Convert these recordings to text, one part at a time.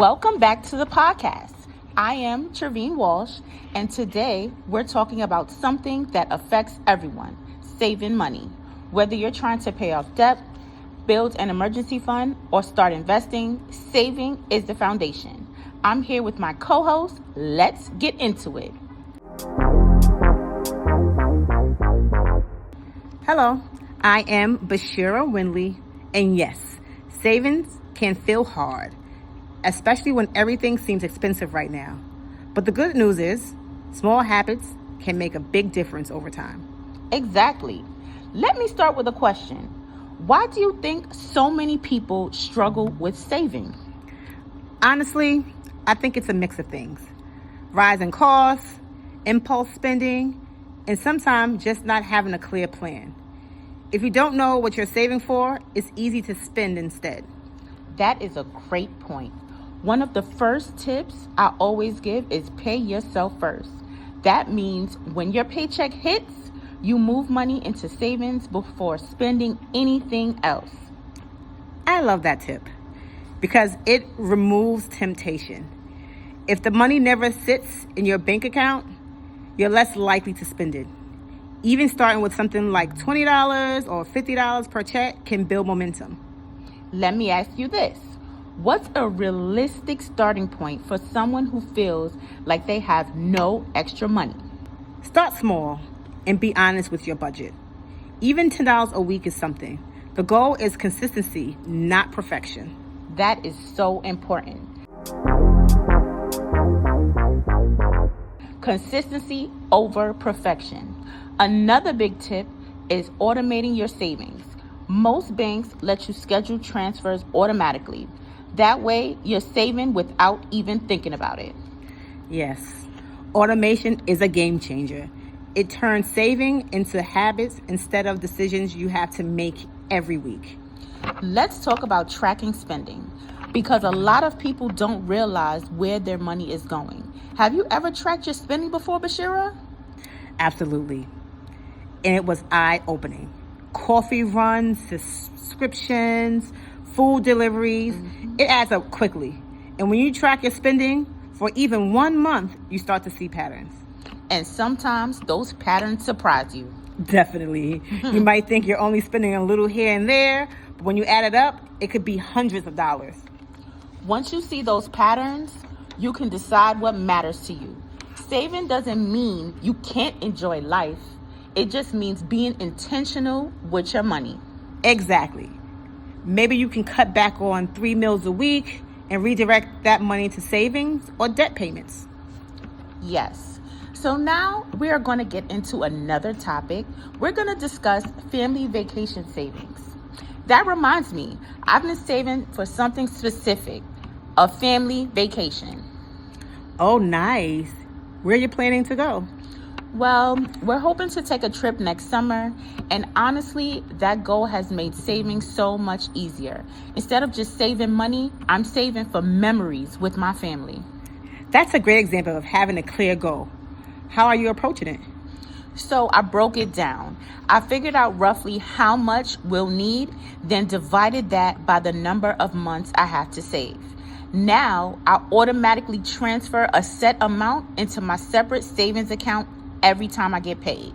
Welcome back to the podcast. I am Trevine Walsh, and today we're talking about something that affects everyone, saving money. Whether you're trying to pay off debt, build an emergency fund, or start investing, saving is the foundation. I'm here with my co-host. Let's get into it. Hello, I am Bashira Winley, and yes, savings can feel hard, especially when everything seems expensive right now. But the good news is, small habits can make a big difference over time. Exactly. Let me start with a question. Why do you think so many people struggle with saving? Honestly, I think it's a mix of things. Rising costs, impulse spending, and sometimes just not having a clear plan. If you don't know what you're saving for, it's easy to spend instead. That is a great point. One of the first tips I always give is pay yourself first. That means when your paycheck hits, you move money into savings before spending anything else. I love that tip because it removes temptation. If the money never sits in your bank account, you're less likely to spend it. Even starting with something like $20 or $50 per check can build momentum. Let me ask you this. What's a realistic starting point for someone who feels like they have no extra money? Start small and be honest with your budget. Even $10 a week is something. The goal is consistency, not perfection. That is so important. Consistency over perfection. Another big tip is automating your savings. Most banks let you schedule transfers automatically. That way, you're saving without even thinking about it. Yes, automation is a game changer. It turns saving into habits instead of decisions you have to make every week. Let's talk about tracking spending, because a lot of people don't realize where their money is going. Have you ever tracked your spending before, Bashira? Absolutely. And it was eye-opening. Coffee runs, subscriptions, food deliveries, it adds up quickly. And when you track your spending for even 1 month, you start to see patterns. And sometimes those patterns surprise you. Definitely. You might think you're only spending a little here and there, but when you add it up, it could be hundreds of dollars. Once you see those patterns, you can decide what matters to you. Saving doesn't mean you can't enjoy life. It just means being intentional with your money. Exactly. Maybe you can cut back on 3 meals a week and redirect that money to savings or debt payments. Yes. So now we are going to get into another topic. We're going to discuss family vacation savings. That reminds me, I've been saving for something specific, a family vacation. Oh, nice. Where are you planning to go? Well, we're hoping to take a trip next summer, and honestly, that goal has made saving so much easier. Instead of just saving money, I'm saving for memories with my family. That's a great example of having a clear goal. How are you approaching it? So I broke it down. I figured out roughly how much we'll need, then divided that by the number of months I have to save. Now, I automatically transfer a set amount into my separate savings account every time I get paid.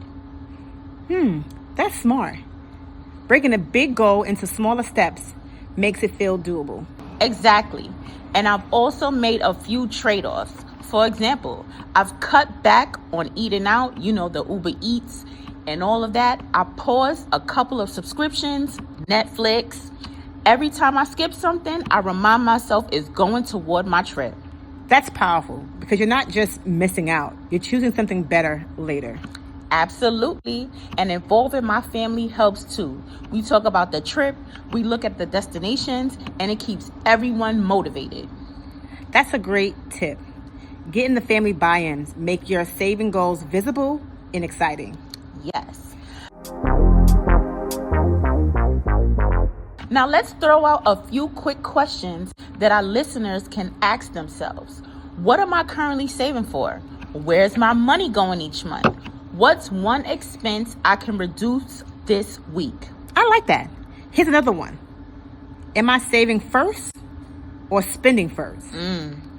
That's smart. Breaking a big goal into smaller steps makes it feel doable. Exactly. And I've also made a few trade-offs. For example, I've cut back on eating out, the Uber Eats and all of that. I paused a couple of subscriptions, Netflix. Every time I skip something, I remind myself it's going toward my trip. That's powerful because you're not just missing out. You're choosing something better later. Absolutely. And involving my family helps too. We talk about the trip, we look at the destinations, and it keeps everyone motivated. That's a great tip. Getting the family buy-ins make your saving goals visible and exciting. Yes. Now let's throw out a few quick questions that our listeners can ask themselves. What am I currently saving for? Where's my money going each month? What's one expense I can reduce this week? I like that. Here's another one. Am I saving first or spending first?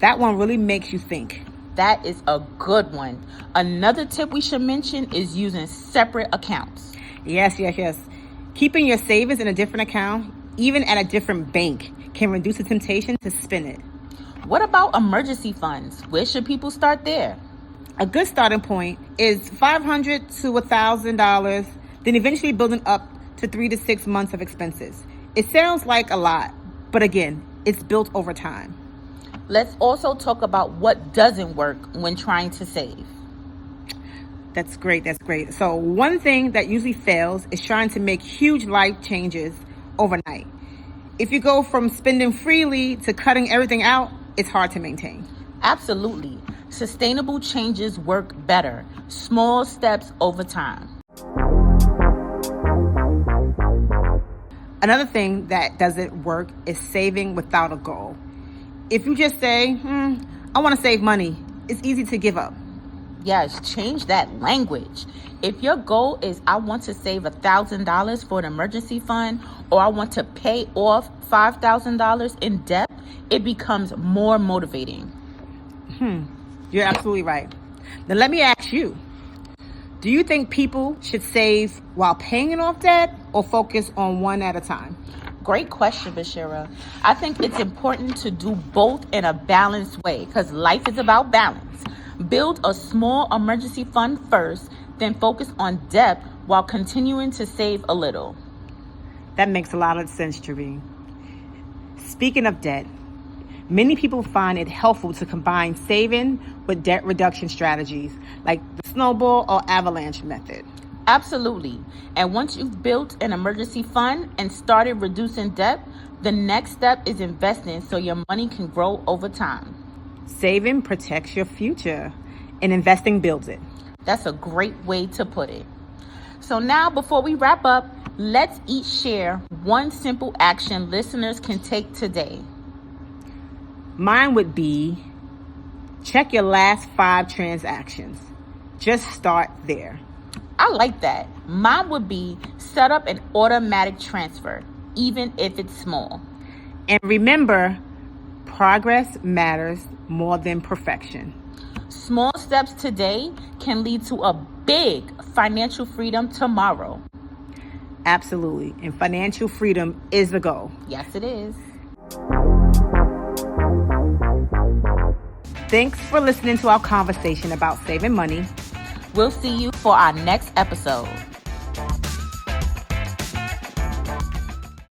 That one really makes you think. That is a good one. Another tip we should mention is using separate accounts. Yes. Keeping your savings in a different account, even at a different bank, can reduce the temptation to spend it. What about emergency funds? Where should people start there? A good starting point is $500 to $1,000, then eventually building up to 3 to 6 months of expenses. It sounds like a lot, but again, it's built over time. Let's also talk about what doesn't work when trying to save. That's great. So one thing that usually fails is trying to make huge life changes overnight. If you go from spending freely to cutting everything out, it's hard to maintain. Absolutely. Sustainable changes work better. Small steps over time. Another thing that doesn't work is saving without a goal. If you just say, I want to save money, it's easy to give up. Yes, change that language. If your goal is I want to save $1,000 for an emergency fund, or I want to pay off $5,000 in debt, it becomes more motivating. You're absolutely right. Now let me ask you, do you think people should save while paying off debt or focus on one at a time? Great question, Bashira. I think it's important to do both in a balanced way because life is about balance. Build a small emergency fund first, then focus on debt while continuing to save a little. That makes a lot of sense, Jareen. Speaking of debt, many people find it helpful to combine saving with debt reduction strategies like the snowball or avalanche method. Absolutely. And once you've built an emergency fund and started reducing debt, the next step is investing so your money can grow over time. Saving protects your future and investing builds it. That's a great way to put it. So now, before we wrap up, let's each share one simple action listeners can take today. Mine would be check your last 5 transactions. Just start there. I like that. Mine would be set up an automatic transfer, even if it's small. And remember, progress matters more than perfection. Small steps today can lead to a big financial freedom tomorrow. Absolutely. And financial freedom is the goal. Yes, it is. Thanks for listening to our conversation about saving money. We'll see you for our next episode.